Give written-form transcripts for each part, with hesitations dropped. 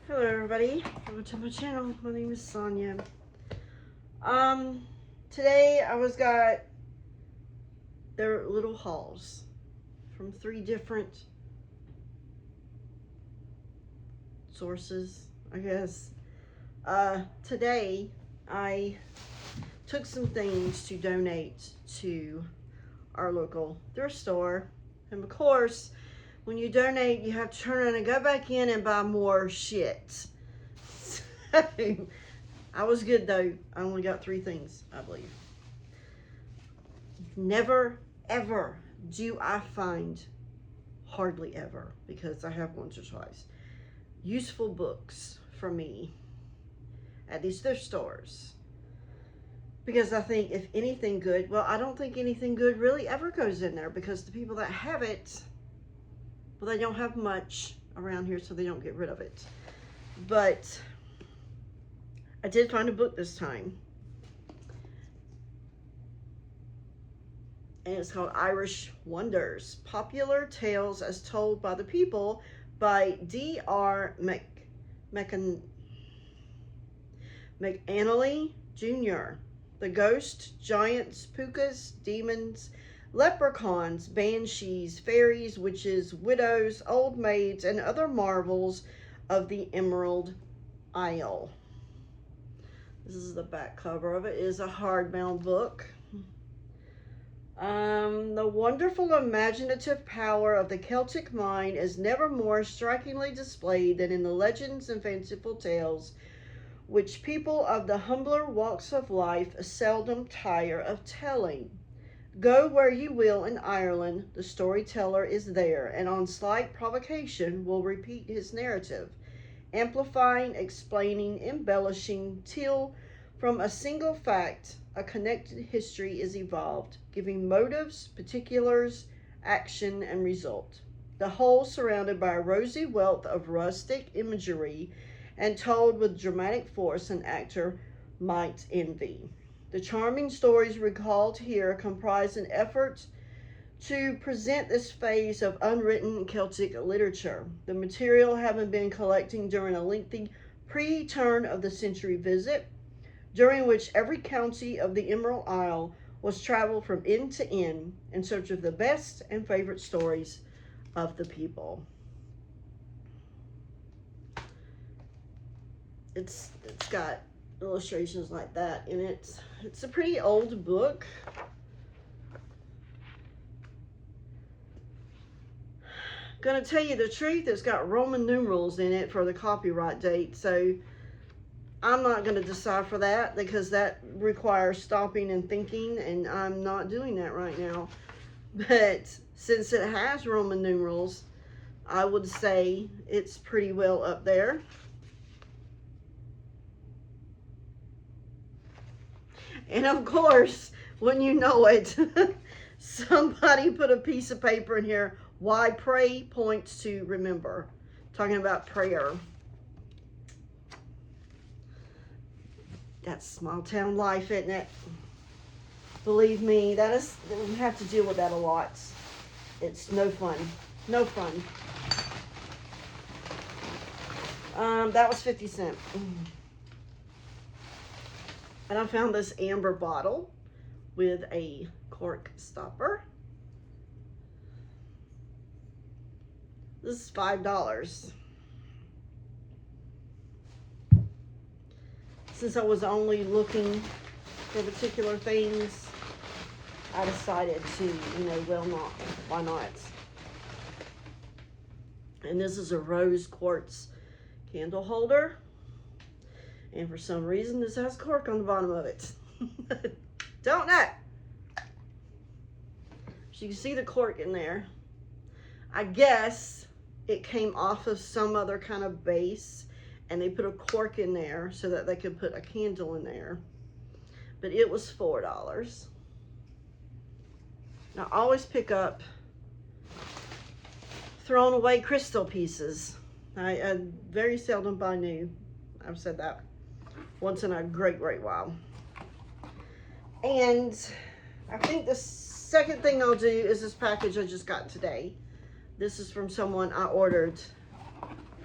Hello everybody, welcome to my channel. My name is Sonia. Today I got their little hauls from 3 different sources, I guess. Today I took some things to donate to our local thrift store, and of course when you donate, you have to turn around and go back in and buy more shit. So, I was good though. I only got 3 things, I believe. Never, ever do I find, hardly ever, because I have once or twice, useful books for me at these thrift stores. Because I think if anything good, well, I don't think anything good really ever goes in there, because the people that have it, well, they don't have much around here, so they don't get rid of it. But I did find a book this time. And it's called Irish Wonders, Popular Tales as Told by the People by D.R. McAnally Jr. The ghosts, giants, pukas, demons, leprechauns, banshees, fairies, witches, widows, old maids, and other marvels of the Emerald Isle. This is the back cover of it. It is a hardbound book. The wonderful imaginative power of the Celtic mind is never more strikingly displayed than in the legends and fanciful tales which people of the humbler walks of life seldom tire of telling. Go where you will in Ireland, the storyteller is there, and on slight provocation will repeat his narrative, amplifying, explaining, embellishing, till from a single fact a connected history is evolved, giving motives, particulars, action, and result. The whole surrounded by a rosy wealth of rustic imagery and told with dramatic force an actor might envy. The charming stories recalled here comprise an effort to present this phase of unwritten Celtic literature, the material having been collecting during a lengthy pre-turn of the century visit, during which every county of the Emerald Isle was traveled from end to end in search of the best and favorite stories of the people. It's got illustrations like that in it. It's a pretty old book. Gonna tell you the truth, it's got Roman numerals in it for the copyright date, so I'm not gonna decipher that because that requires stopping and thinking, and I'm not doing that right now. But since it has Roman numerals, I would say it's pretty well up there. And of course, when you know it, somebody put a piece of paper in here. Why pray points to remember. Talking about prayer. That's small town life, isn't it? Believe me, we have to deal with that a lot. It's no fun. No fun. That was 50 cents. And I found this amber bottle with a cork stopper. This is $5. Since I was only looking for particular things, I decided to, why not? And this is a rose quartz candle holder. And for some reason, this has cork on the bottom of it. Don't know. So you can see the cork in there. I guess it came off of some other kind of base, and they put a cork in there so that they could put a candle in there. But it was $4. Now, I always pick up thrown away crystal pieces. I very seldom buy new. I've said that once in a great while. And I think the second thing I'll do is this package I just got today. This is from someone I ordered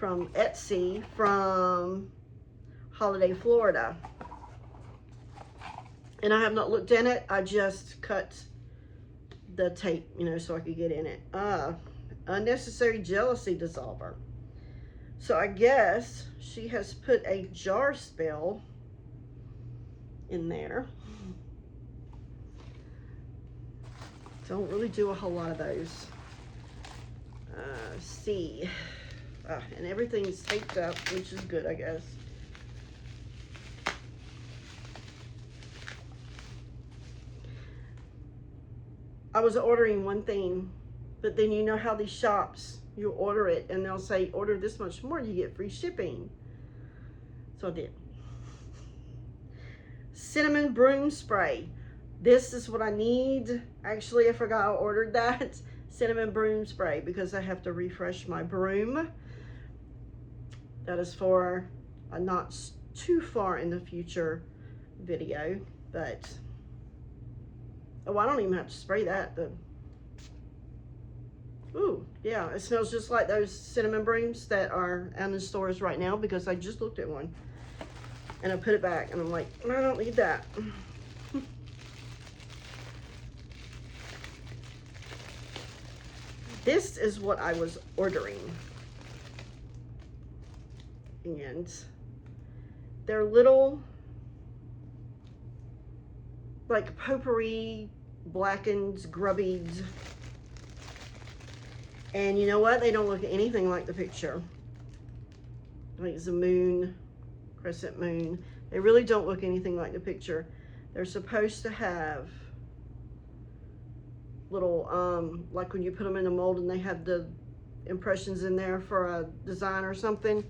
from Etsy from Holiday, Florida. And I have not looked in it. I just cut the tape, you know, so I could get in it. Unnecessary jealousy dissolver. So I guess she has put a jar spell in there. Don't really do a whole lot of those. See. And everything's taped up, which is good, I guess. I was ordering one thing, but then you know how these shops, you order it and they'll say, order this much more, you get free shipping. So I did. Cinnamon broom spray. This is what I need. Actually, I forgot I ordered that. Cinnamon broom spray because I have to refresh my broom. That is for a not too far in the future video, but oh, I don't even have to spray that. Ooh, yeah, it smells just like those cinnamon brooms that are out in the stores right now because I just looked at one and I put it back and I'm like, I don't need that. This is what I was ordering. And they're little, like potpourri, blackened grubbies. And you know what? They don't look anything like the picture. Like it's a moon, crescent moon. They really don't look anything like the picture. They're supposed to have little, like when you put them in a mold and they have the impressions in there for a design or something.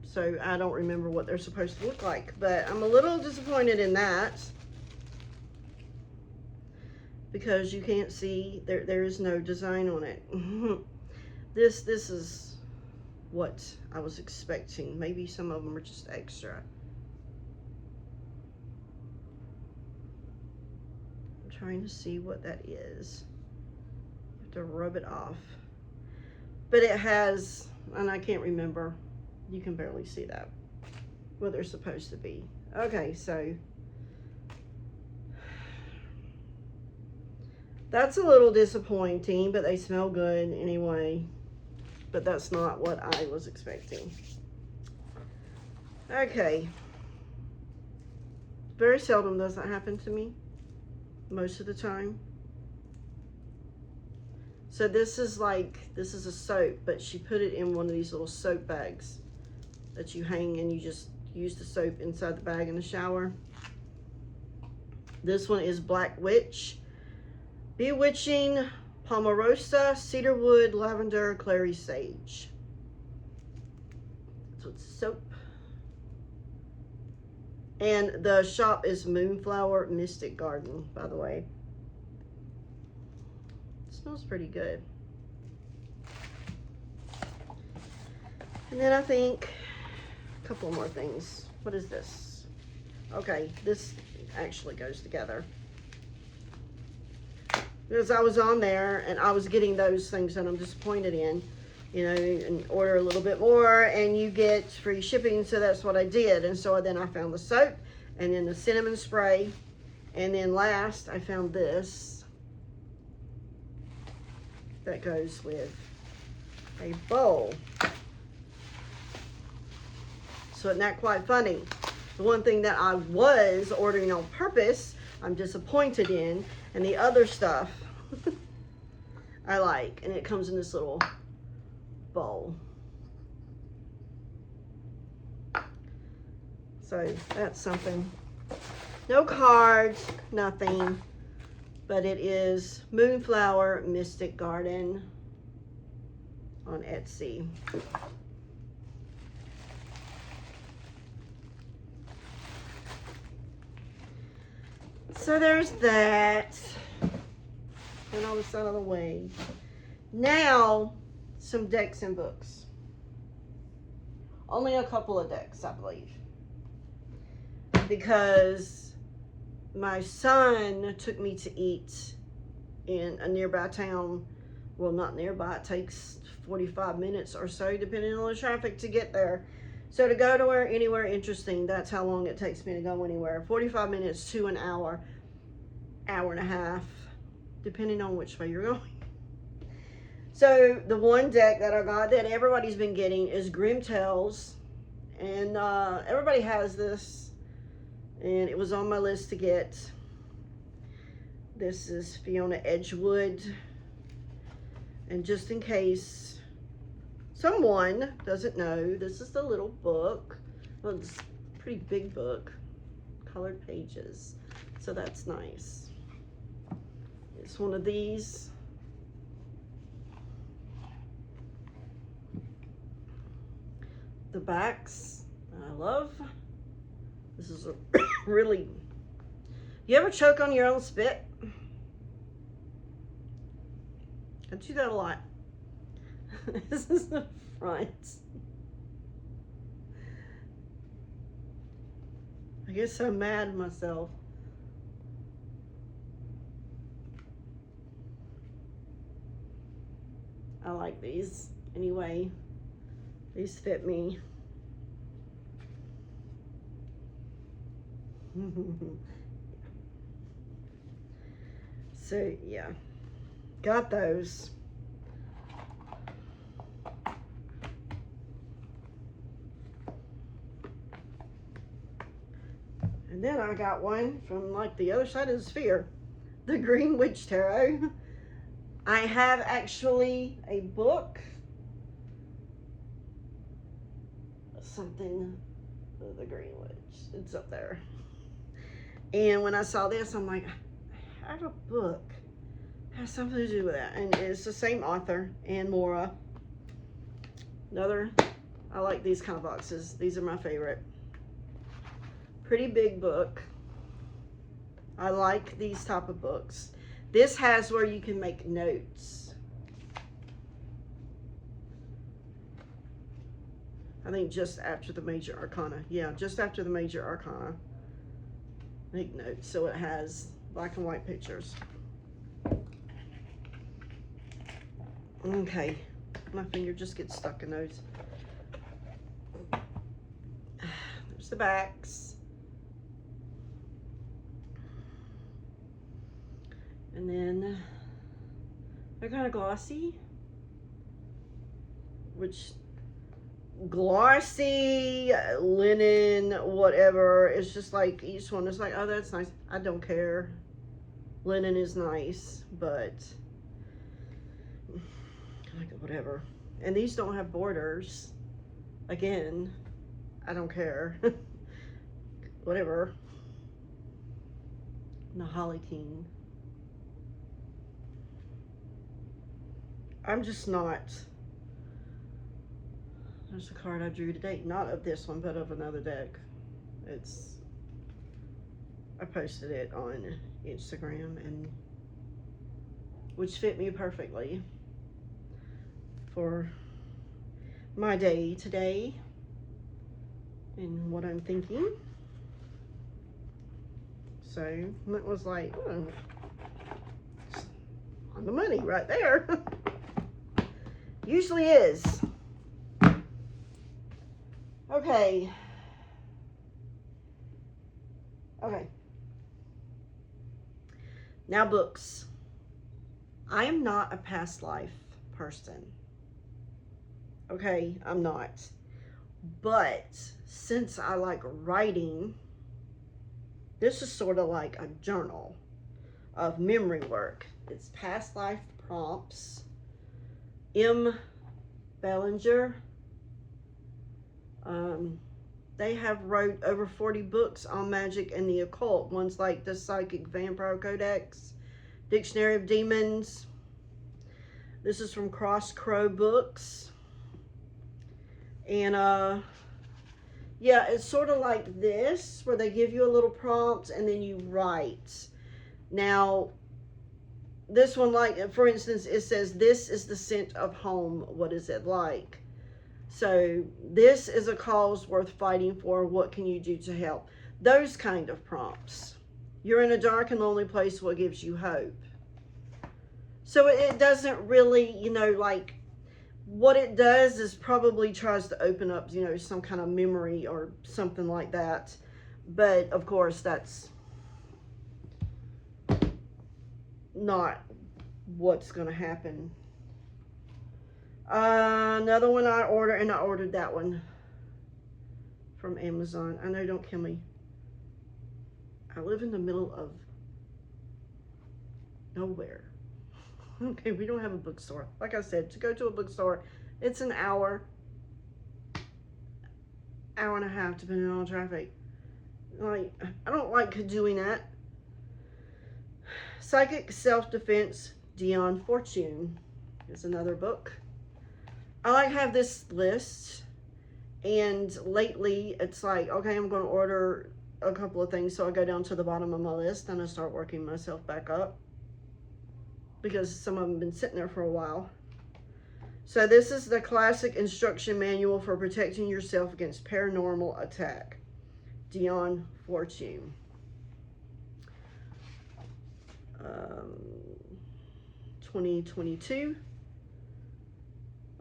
So I don't remember what they're supposed to look like, but I'm a little disappointed in that because you can't see, there is no design on it. This is what I was expecting. Maybe some of them are just extra. I'm trying to see what that is. You have to rub it off. But it has, and I can't remember. You can barely see that, what they're supposed to be. Okay, so that's a little disappointing, but they smell good anyway. But that's not what I was expecting. Okay. Very seldom does that happen to me. Most of the time. So this is a soap, but she put it in one of these little soap bags that you hang and you just use the soap inside the bag in the shower. This one is Black Witch, Bewitching, Palmarosa, Cedarwood, Lavender, Clary Sage. So it's soap. And the shop is Moonflower Mystic Garden, by the way. It smells pretty good. And then I think a couple more things. What is this? Okay, this actually goes together. Because I was on there and I was getting those things that I'm disappointed in, you know, and order a little bit more and you get free shipping. So that's what I did. And so then I found the soap and then the cinnamon spray. And then last I found this that goes with a bowl. So isn't that quite funny? The one thing that I was ordering on purpose, I'm disappointed in, and the other stuff I like. And it comes in this little bowl. So that's something. No cards, nothing. But it is Moonflower Mystic Garden on Etsy. So there's that. And all this out of the way. Now, some decks and books. Only a couple of decks, I believe. Because my son took me to eat in a nearby town. Well, not nearby, it takes 45 minutes or so, depending on the traffic, to get there. So to go to anywhere interesting, that's how long it takes me to go anywhere. 45 minutes to an hour, hour and a half, depending on which way you're going. So the one deck that I got that everybody's been getting is Grim Tales. And everybody has this. And it was on my list to get. This is Fiona Edgewood. And just in case someone doesn't know, this is the little book. Well, it's a pretty big book. Colored pages. So that's nice. It's one of these. The backs I love. This is a really, you ever choke on your own spit? I do that a lot. This is the front. I get so mad at myself. I like these anyway. These fit me. So yeah, got those. And then I got one from like the other side of the sphere, the Green Witch Tarot. I have actually a book, something, the Green Witch, it's up there. And when I saw this, I'm like, I have a book, it has something to do with that. And it's the same author, Anne Mora. Another, I like these kind of boxes. These are my favorite. Pretty big book. I like these type of books. This has where you can make notes. I think just after the major arcana. Yeah, just after the major arcana. Make notes. So it has black and white pictures. Okay. My finger just gets stuck in those. There's the backs. And then they're kind of glossy, which glossy, linen, whatever. It's just like each one is like, oh, that's nice. I don't care. Linen is nice, but like whatever. And these don't have borders. Again, I don't care. Whatever. Nahalikin. I'm just not. There's a card I drew today. Not of this one, but of another deck. It's, I posted it on Instagram, and which fit me perfectly for my day today and what I'm thinking. So it was like, oh, on the money right there. Usually is. Okay. Okay. Now books. I am not a past life person. Okay, I'm not. But since I like writing, this is sort of like a journal of memory work. It's past life prompts. M. Bellinger. They have wrote over 40 books on magic and the occult. Ones like the Psychic Vampire Codex, Dictionary of Demons. This is from Cross Crow Books. And yeah, it's sort of like this, where they give you a little prompt and then you write. Now, this one, like, for instance, it says, this is the scent of home. What is it like? So, this is a cause worth fighting for. What can you do to help? Those kind of prompts. You're in a dark and lonely place. What gives you hope? So it doesn't really, like, what it does is probably tries to open up, some kind of memory or something like that. But of course, that's not what's going to happen. Another one I ordered, and I ordered that one from Amazon. I know, don't kill me. I live in the middle of nowhere. Okay, we don't have a bookstore. Like I said, to go to a bookstore, it's an hour and a half, depending on traffic. Like, I don't like doing that. Psychic Self-Defense, Dion Fortune is another book. I like to have this list, and lately it's like, okay, I'm going to order a couple of things, so I go down to the bottom of my list and I start working myself back up, because some of them have been sitting there for a while. So this is the classic instruction manual for protecting yourself against paranormal attack. Dion Fortune. 2022.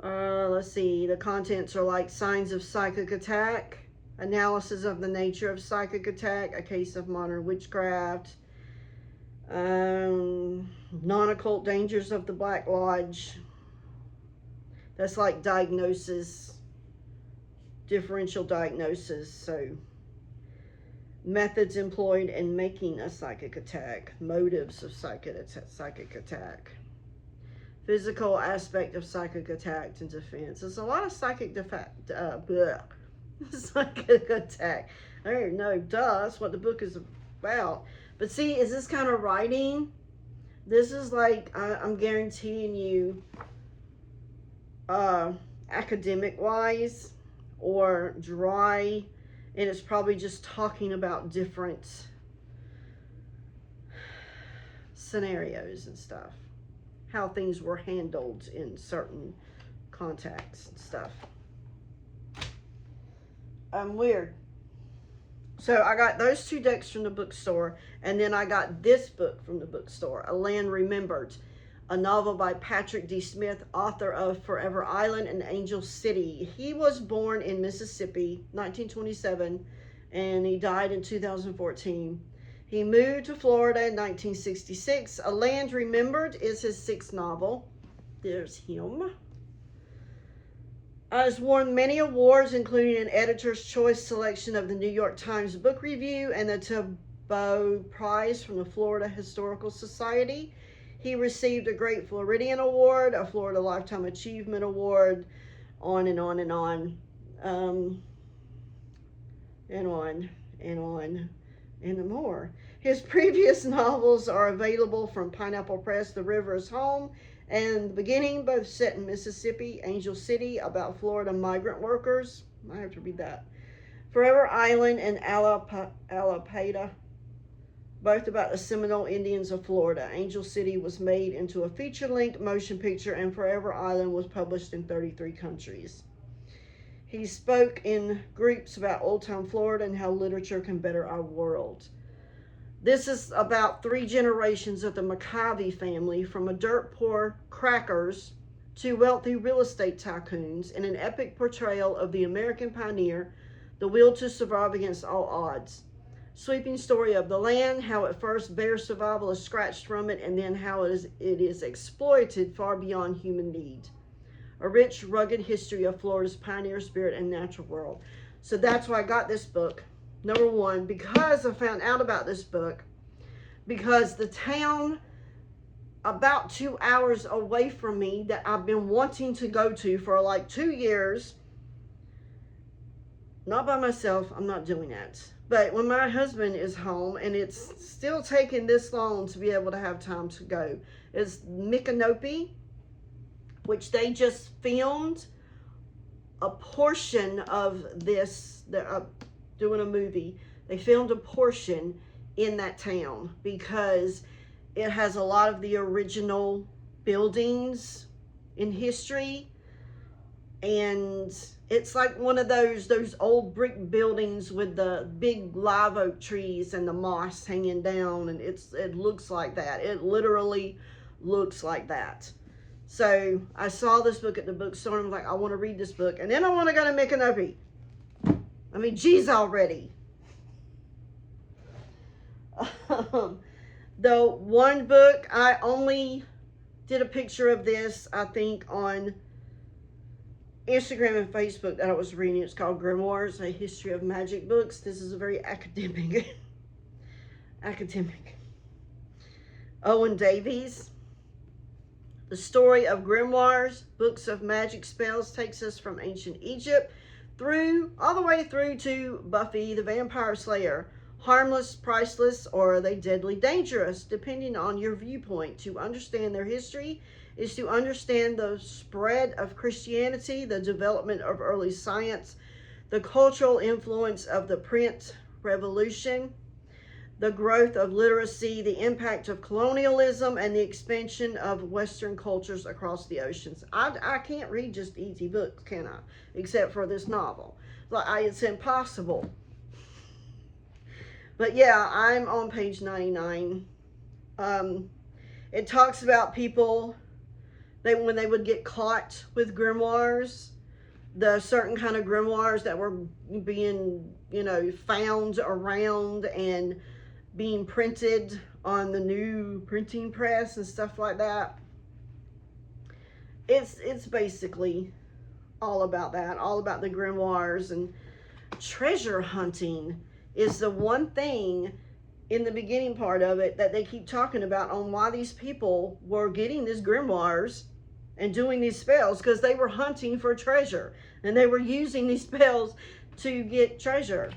Let's see. The contents are like signs of psychic attack, analysis of the nature of psychic attack, a case of modern witchcraft, non-occult dangers of the Black Lodge. That's like diagnosis, differential diagnosis. So methods employed in making a psychic attack, motives of psychic attack, physical aspect of psychic attack and defense. There's a lot of psychic psychic attack. I don't know, that's what the book is about. But see, is this kind of writing? This is like, I'm guaranteeing you, academic wise or dry, and it's probably just talking about different scenarios and stuff, how things were handled in certain contexts and stuff. Weird. So I got those two decks from the bookstore, and then I got this book from the bookstore, A Land Remembered, a novel by Patrick D. Smith, author of Forever Island and Angel City. He was born in Mississippi, 1927, and he died in 2014. He moved to Florida in 1966. A Land Remembered is his sixth novel. There's him. Has won many awards, including an Editor's Choice selection of the New York Times Book Review and the Tabot Prize from the Florida Historical Society. He received a Great Floridian Award, a Florida Lifetime Achievement Award, on and on and on. And on and on and more. His previous novels are available from Pineapple Press, The River is Home, and The Beginning, both set in Mississippi, Angel City, about Florida migrant workers. I have to read that. Forever Island and Alapata, both about the Seminole Indians of Florida. Angel City was made into a feature-length motion picture, and Forever Island was published in 33 countries. He spoke in groups about Old Town Florida and how literature can better our world. This is about 3 generations of the McIvy family, from a dirt poor crackers to wealthy real estate tycoons, in an epic portrayal of the American pioneer, the will to survive against all odds. Sweeping story of the land, how at first bare survival is scratched from it, and then how it is exploited far beyond human need. A rich, rugged history of Florida's pioneer spirit and natural world. So that's why I got this book. Number one, because I found out about this book, because the town about 2 hours away from me that I've been wanting to go to for like 2 years, not by myself, I'm not doing that. But when my husband is home, and it's still taking this long to be able to have time to go, is Micanopy, which they just filmed a portion of this. They're doing a movie. They filmed a portion in that town because it has a lot of the original buildings in history, and it's like one of those old brick buildings with the big live oak trees and the moss hanging down, and it looks like that. It literally looks like that. So I saw this book at the bookstore and I'm like, I want to read this book. And then I want to go to Micanopy. I mean, geez, already. The one book, I only did a picture of this, I think, on Instagram and Facebook that I was reading. It's called Grimoires, A History of Magic Books. This is a very academic. Owen Davies. The story of grimoires, books of magic spells, takes us from ancient Egypt all the way through to Buffy the Vampire Slayer. Harmless, priceless, or are they deadly dangerous, depending on your viewpoint. To understand their history is to understand the spread of Christianity, the development of early science, the cultural influence of the print revolution, the growth of literacy, the impact of colonialism, and the expansion of Western cultures across the oceans. I can't read just easy books, can I? Except for this novel. It's impossible. But yeah, I'm on page 99. It talks about people, when they would get caught with grimoires, the certain kind of grimoires that were being, found around and being printed on the new printing press and stuff like that. It's basically all about that, all about the grimoires. And treasure hunting is the one thing in the beginning part of it that they keep talking about on why these people were getting these grimoires and doing these spells, because they were hunting for treasure and they were using these spells to get treasure.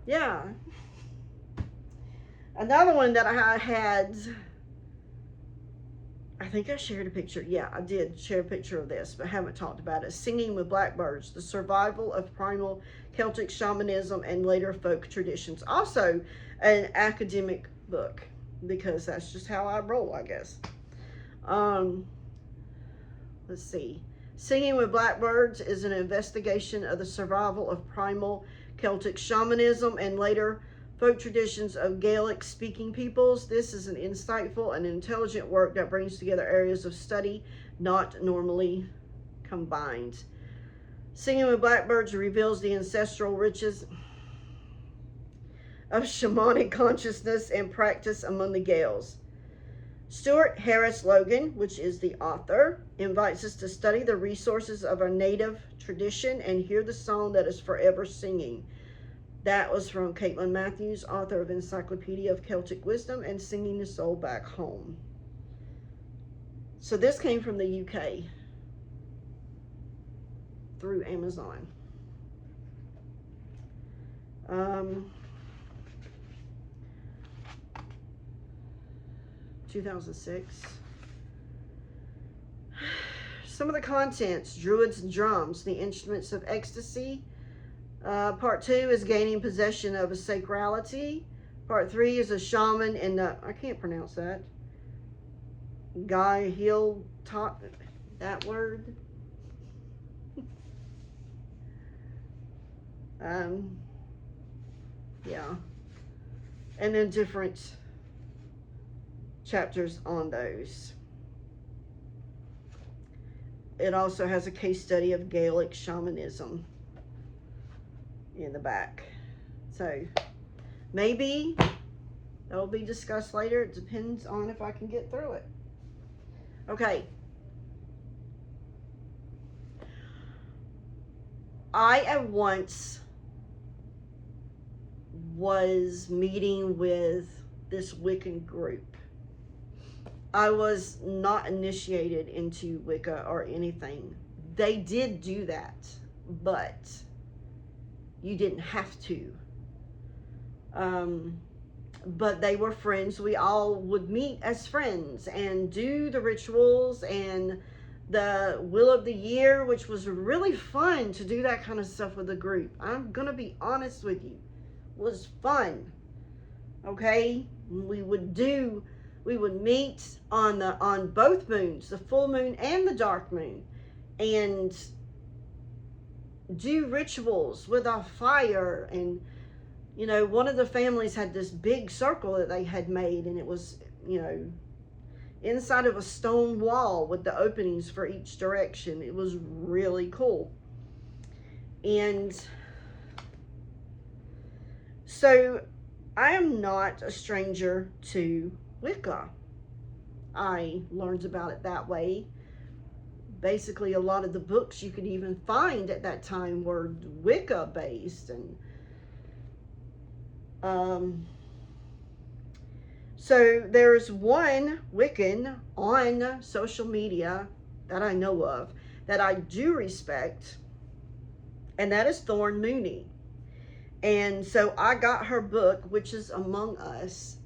Yeah. Another one that I had, I think I shared a picture. Yeah, I did share a picture of this, but haven't talked about it. Singing with Blackbirds, the survival of primal Celtic shamanism and later folk traditions. Also an academic book, because that's just how I roll, I guess. Let's see. Singing with Blackbirds is an investigation of the survival of primal Celtic shamanism and later folk traditions of Gaelic-speaking peoples. This is an insightful and intelligent work that brings together areas of study not normally combined. Singing with Blackbirds reveals the ancestral riches of shamanic consciousness and practice among the Gaels. Stuart Harris Logan, which is the author, invites us to study the resources of our native tradition and hear the song that is forever singing. That was from Caitlin Matthews, author of Encyclopedia of Celtic Wisdom and Singing the Soul Back Home. So this came from the UK through Amazon. 2006. Some of the contents: Druids and Drums, the Instruments of Ecstasy. Part 2 is Gaining Possession of a Sacrality. Part 3 is a shaman in the, I can't pronounce that, Guy Hill taught that word. Yeah. And then different chapters on those. It also has a case study of Gaelic shamanism in the back. So maybe that'll be discussed later. It depends on if I can get through it. Okay. I at once was meeting with this Wiccan group. I was not initiated into Wicca or anything. They did do that, but you didn't have to. But they were friends. We all would meet as friends and do the rituals and the Wheel of the Year, which was really fun to do that kind of stuff with a group. I'm gonna be honest with you. It was fun. Okay? We would meet on both moons, the full moon and the dark moon, and do rituals with a fire. And one of the families had this big circle that they had made, and it was inside of a stone wall with the openings for each direction. It was really cool. And so I am not a stranger to Wicca. I learned about it that way. Basically, a lot of the books you could even find at that time were Wicca based. And so there's one Wiccan on social media that I know of that I do respect, and that is Thorn Mooney. And so I got her book, Witches Among Us.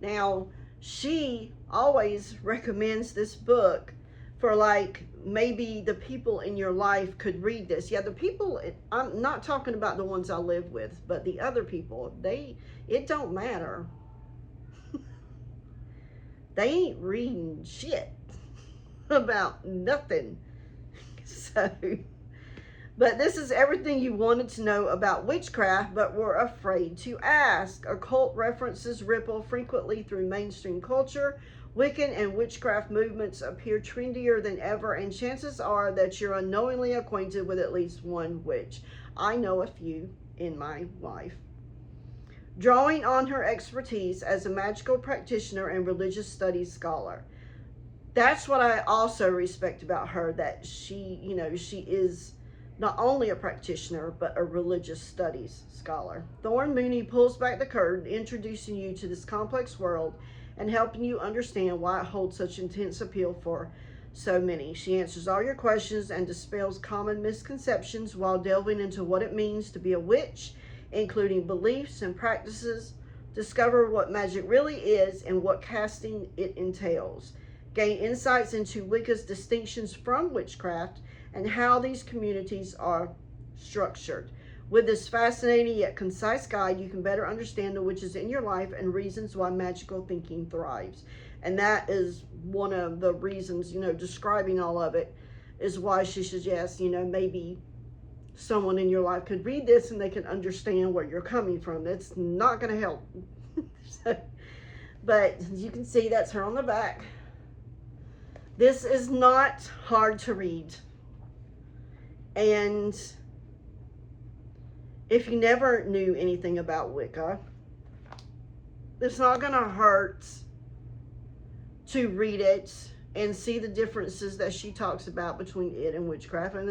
Now, she always recommends this book for, like, maybe the people in your life could read this. Yeah, the people, I'm not talking about the ones I live with, but the other people, it don't matter. They ain't reading shit about nothing. So, but this is everything you wanted to know about witchcraft but were afraid to ask. Occult references ripple frequently through mainstream culture. Wiccan and witchcraft movements appear trendier than ever, and chances are that you're unknowingly acquainted with at least one witch. I know a few in my life. Drawing on her expertise as a magical practitioner and religious studies scholar. That's what I also respect about her, that she is not only a practitioner, but a religious studies scholar. Thorn Mooney pulls back the curtain, introducing you to this complex world and helping you understand why it holds such intense appeal for so many. She answers all your questions and dispels common misconceptions while delving into what it means to be a witch, including beliefs and practices. Discover what magic really is and what casting it entails. Gain insights into Wicca's distinctions from witchcraft and how these communities are structured. With this fascinating yet concise guide, you can better understand the witches in your life and reasons why magical thinking thrives. And that is one of the reasons, describing all of it, is why she suggests, maybe someone in your life could read this and they can understand where you're coming from. That's not going to help. But you can see that's her on the back. This is not hard to read. And if you never knew anything about Wicca, it's not going to hurt to read it and see the differences that she talks about between it and witchcraft, and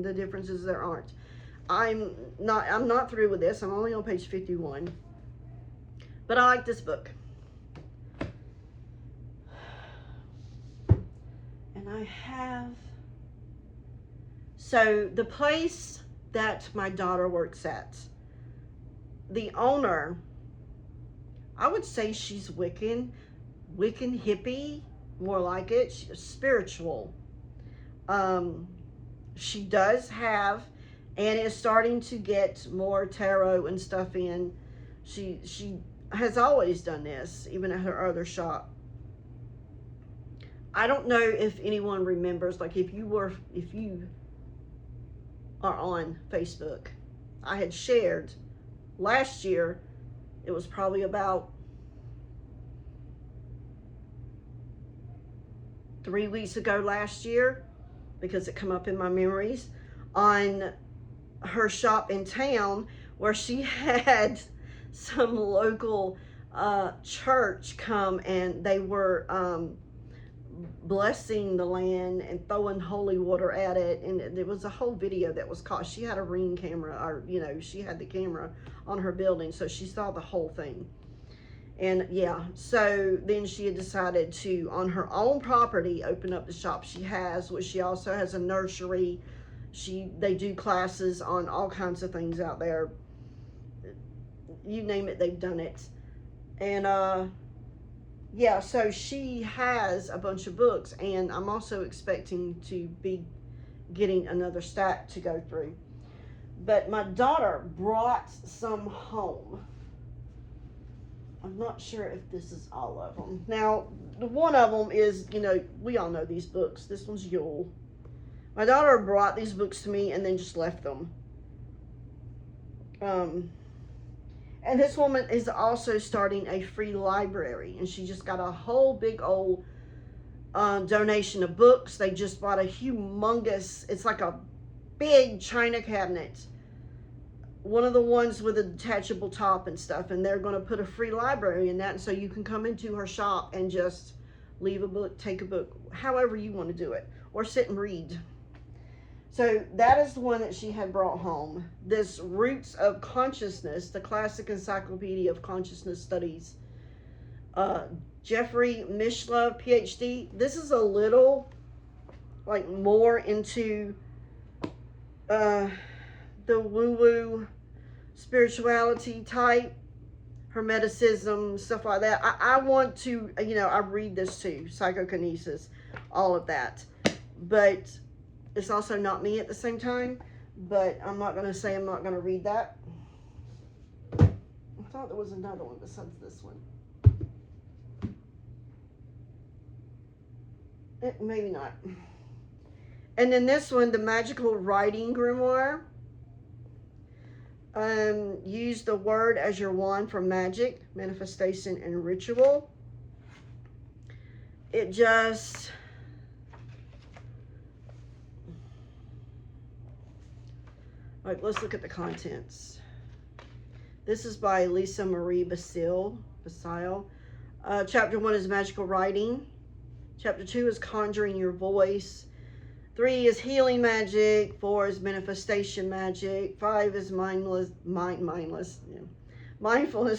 the differences there aren't. I'm not through with this. I'm only on page 51. But I like this book. And I have... So the place that my daughter works at, the owner, I would say she's Wiccan hippie, more like it. She's spiritual. She does have, and is starting to get more tarot and stuff in. She has always done this, even at her other shop. I don't know if anyone remembers, like if you are on Facebook, I had shared last year, it was probably about 3 weeks ago last year, because it come up in my memories, on her shop in town where she had some local church come, and they were blessing the land and throwing holy water at it, and there was a whole video that was caught. She had a Ring camera, or she had the camera on her building, so she saw the whole thing. And yeah, so then she had decided to, on her own property, open up the shop she has, which she also has a nursery. They do classes on all kinds of things out there. You name it, they've done it. And yeah, so she has a bunch of books, and I'm also expecting to be getting another stack to go through. But my daughter brought some home. I'm not sure if this is all of them. Now, one of them is, we all know these books. This one's Yule. My daughter brought these books to me and then just left them. And this woman is also starting a free library, and she just got a whole big old donation of books. They just bought a humongous, it's like a big china cabinet, one of the ones with a detachable top and stuff, and they're going to put a free library in that, and so you can come into her shop and just leave a book, take a book, however you want to do it, or sit and read. So that is the one that she had brought home. This Roots of Consciousness, the Classic Encyclopedia of Consciousness Studies. Jeffrey Mishlove, PhD. This is a little like more into the woo-woo spirituality type, hermeticism, stuff like that. I want to, I read this too, psychokinesis, all of that. But it's also not me at the same time. But I'm not going to say I'm not going to read that. I thought there was another one besides this one. Maybe not. And then this one, the Magical Writing Grimoire. Use the word as your wand for magic, manifestation, and ritual. It just... Like, let's look at the contents. This is by Lisa Marie Basile. Chapter 1 is Magical Writing. Chapter 2 is Conjuring Your Voice. 3 is Healing Magic. 4 is Manifestation Magic. 5 is Mindfulness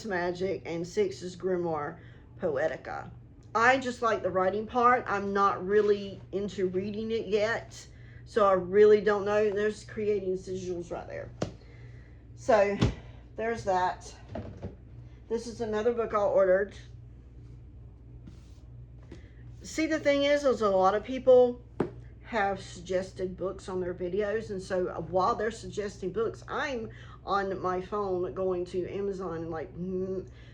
Magic. And 6 is Grimoire Poetica. I just like the writing part. I'm not really into reading it yet, so I really don't know. There's creating sigils right there. So there's that. This is another book I ordered. See, the thing is a lot of people have suggested books on their videos, and so while they're suggesting books, I'm on my phone going to Amazon and like,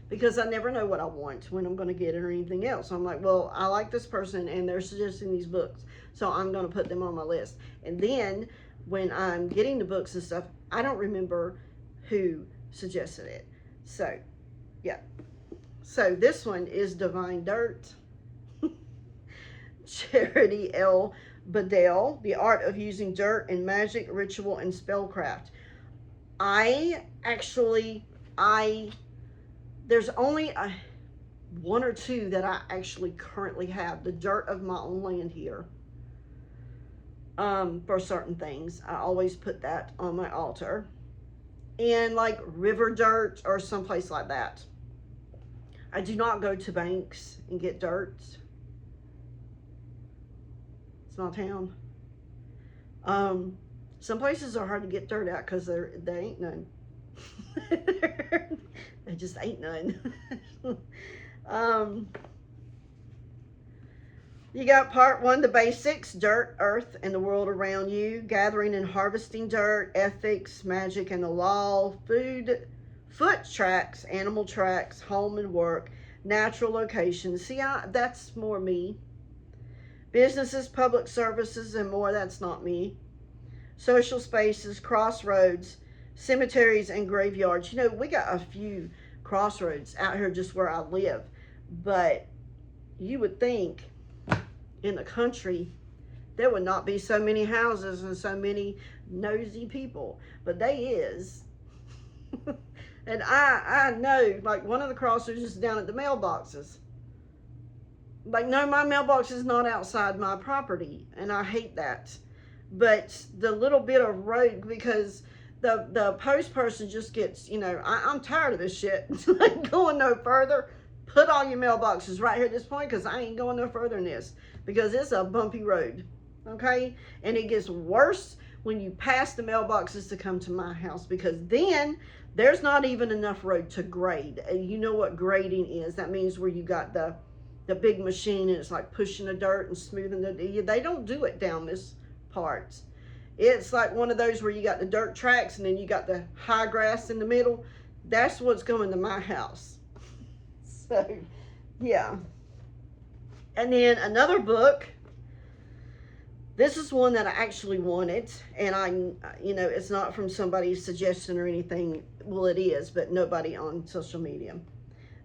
because I never know what I want when I'm going to get it or anything else. So I'm like, well, I like this person and they're suggesting these books, so I'm going to put them on my list. And then when I'm getting the books and stuff, I don't remember who suggested it. So, yeah. So this one is Divine Dirt. Charity L. Bedell, The Art of Using Dirt in Magic, Ritual, and Spellcraft. There's only one or two that I actually currently have. The dirt of my own land here. For certain things. I always put that on my altar. And like river dirt or someplace like that. I do not go to banks and get dirt. Small town. Some places are hard to get dirt out because there ain't none. There just ain't none. You got part 1, the basics: dirt, earth, and the world around you, gathering and harvesting dirt, ethics, magic, and the law, food, foot tracks, animal tracks, home and work, natural locations. See, that's more me. Businesses, public services, and more. That's not me. Social spaces, crossroads, cemeteries, and graveyards. We got a few crossroads out here just where I live. But you would think in the country there would not be so many houses and so many nosy people. But they is. And I know, like, one of the crossroads is down at the mailboxes. Like, no, my mailbox is not outside my property, and I hate that. But the little bit of road, because the post person just gets, I'm tired of this shit. Like, going no further. Put all your mailboxes right here at this point, because I ain't going no further than this. Because it's a bumpy road, okay? And it gets worse when you pass the mailboxes to come to my house, because then there's not even enough road to grade. And you know what grading is. That means where you got the big machine and it's like pushing the dirt and smoothing they don't do it down this part. It's like one of those where you got the dirt tracks and then you got the high grass in the middle. That's what's going to my house. So, yeah. And then another book. This is one that I actually wanted, and it's not from somebody's suggestion or anything. Well, it is, but nobody on social media.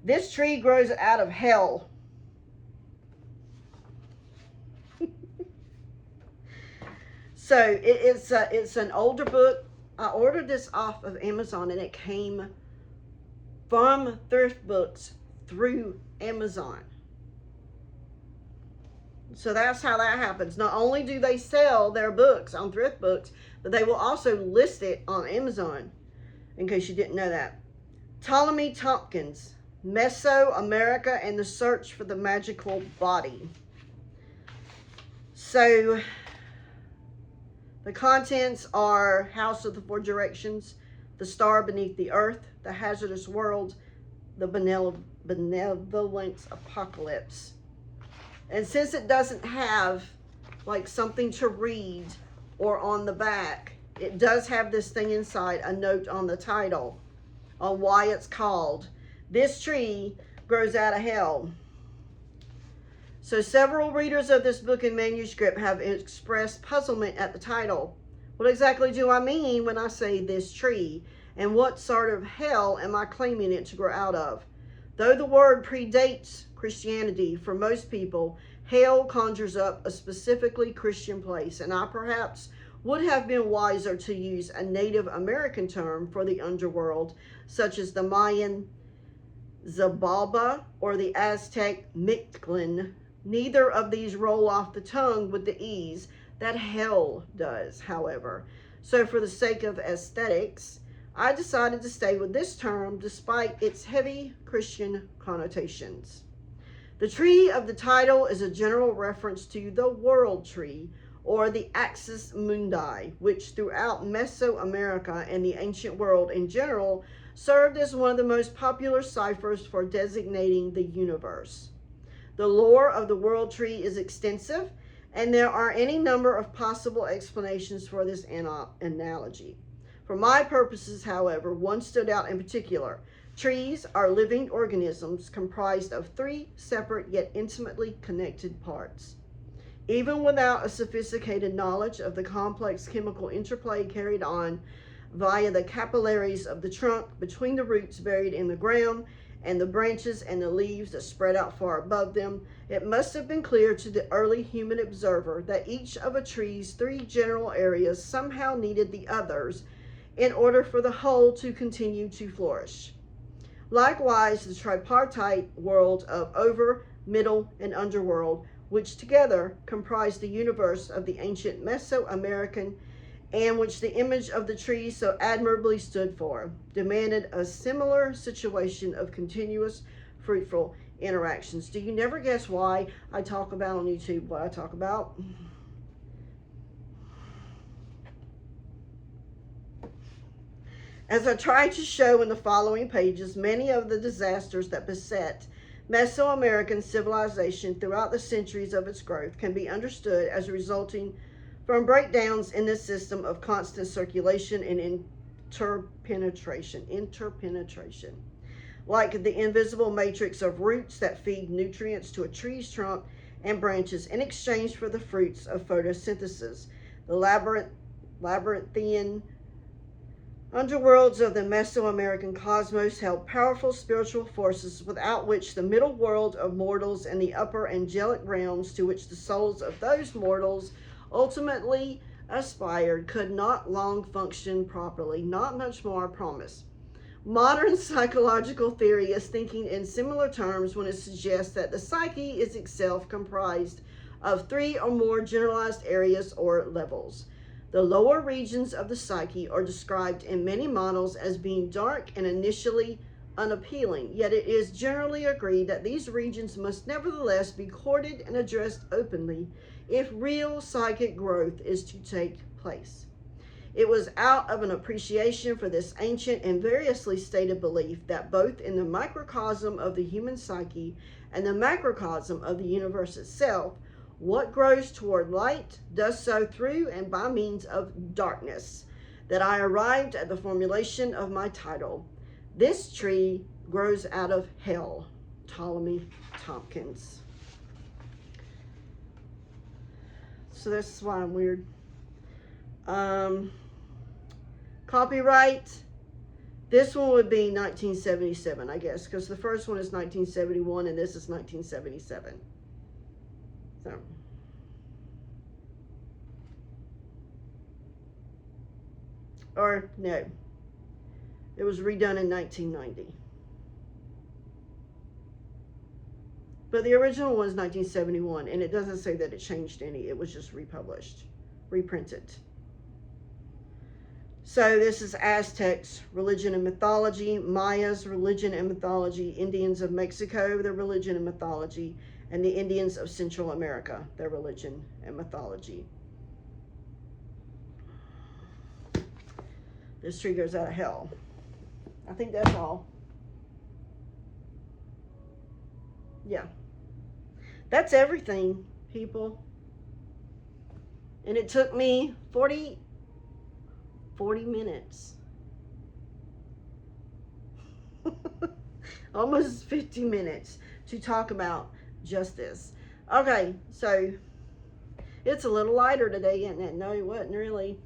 This Tree Grows Out of Hell. So it's an older book. I ordered this off of Amazon, and it came from Thrift Books through Amazon. So that's how that happens. Not only do they sell their books on Thrift Books, but they will also list it on Amazon, in case you didn't know that. Ptolemy Tompkins, Mesoamerica and the Search for the Magical Body. So the contents are House of the Four Directions, The Star Beneath the Earth, The Hazardous World, The Benevolent Apocalypse. And since it doesn't have like something to read or on the back, it does have this thing inside, a note on the title on why it's called This Tree Grows Out of Hell. So several readers of this book in manuscript have expressed puzzlement at the title. What exactly do I mean when I say this tree? And what sort of hell am I claiming it to grow out of? Though the word predates Christianity, for most people, hell conjures up a specifically Christian place, and I perhaps would have been wiser to use a Native American term for the underworld, such as the Mayan Zabalba or the Aztec Mictlan. Neither of these roll off the tongue with the ease that hell does, however. So for the sake of aesthetics, I decided to stay with this term despite its heavy Christian connotations. The tree of the title is a general reference to the world tree, or the Axis Mundi, which throughout Mesoamerica and the ancient world in general served as one of the most popular ciphers for designating the universe. The lore of the world tree is extensive, and there are any number of possible explanations for this analogy. For my purposes, however, one stood out in particular. Trees are living organisms comprised of three separate yet intimately connected parts. Even without a sophisticated knowledge of the complex chemical interplay carried on via the capillaries of the trunk between the roots buried in the ground and the branches and the leaves that spread out far above them, it must have been clear to the early human observer that each of a tree's three general areas somehow needed the others in order for the whole to continue to flourish. Likewise, the tripartite world of over, middle, and underworld, which together comprised the universe of the ancient Mesoamerican and which the image of the tree so admirably stood for, demanded a similar situation of continuous, fruitful interactions. Do you never guess why I talk about on YouTube what I talk about? As I try to show in the following pages, many of the disasters that beset Mesoamerican civilization throughout the centuries of its growth can be understood as resulting from breakdowns in this system of constant circulation and interpenetration, like the invisible matrix of roots that feed nutrients to a tree's trunk and branches in exchange for the fruits of photosynthesis. The labyrinthian underworlds of the Mesoamerican cosmos held powerful spiritual forces without which the middle world of mortals and the upper angelic realms to which the souls of those mortals ultimately aspired could not long function properly. Not much more, I promise. Modern psychological theory is thinking in similar terms when it suggests that the psyche is itself comprised of three or more generalized areas or levels. The lower regions of the psyche are described in many models as being dark and initially unappealing, yet it is generally agreed that these regions must nevertheless be courted and addressed openly if real psychic growth is to take place. It was out of an appreciation for this ancient and variously stated belief that both in the microcosm of the human psyche and the macrocosm of the universe itself, what grows toward light does so through and by means of darkness, that I arrived at the formulation of my title, This Tree Grows Out of Hell, Ptolemy Tompkins. So that's why I'm weird. Copyright. This one would be 1977, I guess, because the first one is 1971 and this is 1977. So, or no, it was redone in 1990. But the original one is 1971, and it doesn't say that it changed any. It was just republished, reprinted. So this is Aztecs, religion and mythology, Mayas, religion and mythology, Indians of Mexico, their religion and mythology, and the Indians of Central America, their religion and mythology. This tree goes out of hell. I think that's all. Yeah. That's everything, people. And it took me 40 minutes. Almost 50 minutes to talk about just this. Okay, so it's a little lighter today, isn't it? No, it wasn't really.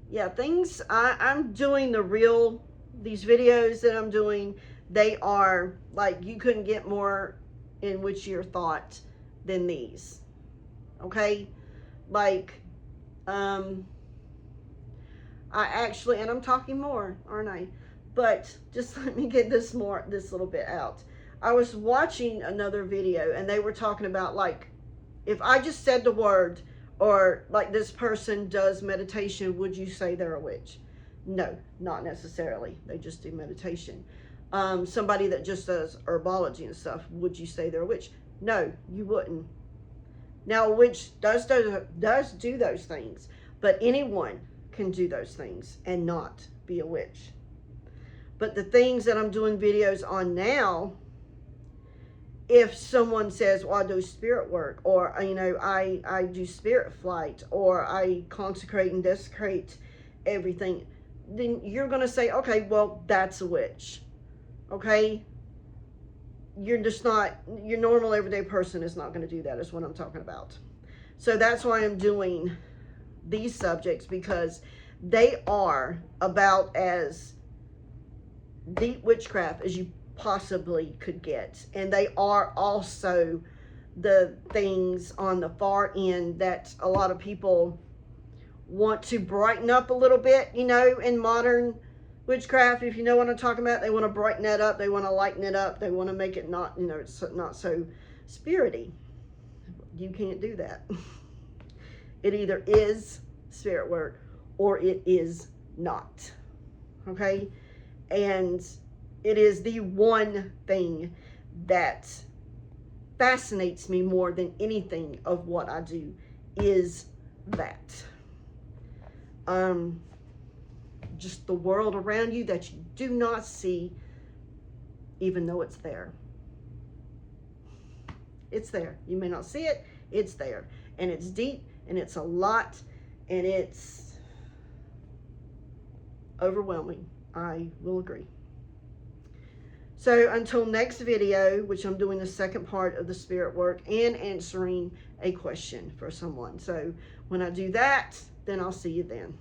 Yeah, things, I'm doing these videos that I'm doing, they are like, you couldn't get more in which your thought than these. Okay? Like, I actually, and I'm talking more, aren't I? But just let me get this little bit out. I was watching another video and they were talking about, like, if I just said the word, or like this person does meditation, would you say they're a witch? No, not necessarily. They just do meditation. Somebody that just does herbology and stuff, would you say they're a witch? No, you wouldn't. Now, a witch does do those things, but anyone can do those things and not be a witch. But the things that I'm doing videos on now, if someone says, well, I do spirit work, or, you know, I do spirit flight, or I consecrate and desecrate everything, then you're going to say, okay, well, that's a witch. Okay? You're just not, your normal everyday person is not going to do that, is what I'm talking about. So that's why I'm doing these subjects, because they are about as deep witchcraft as you possibly could get, and they are also the things on the far end that a lot of people want to brighten up a little bit, you know, in modern witchcraft. If you know what I'm talking about, they want to brighten that up, they want to lighten it up, they want to make it not, you know, it's not so spirity. You can't do that. It either is spirit work or it is not. Okay? And it is the one thing that fascinates me more than anything of what I do, is that. Just the world around you that you do not see, even though it's there. It's there. You may not see it, it's there. And it's deep, and it's a lot, and it's overwhelming. I will agree. So until next video, which I'm doing the second part of the spirit work and answering a question for someone. So when I do that, then I'll see you then.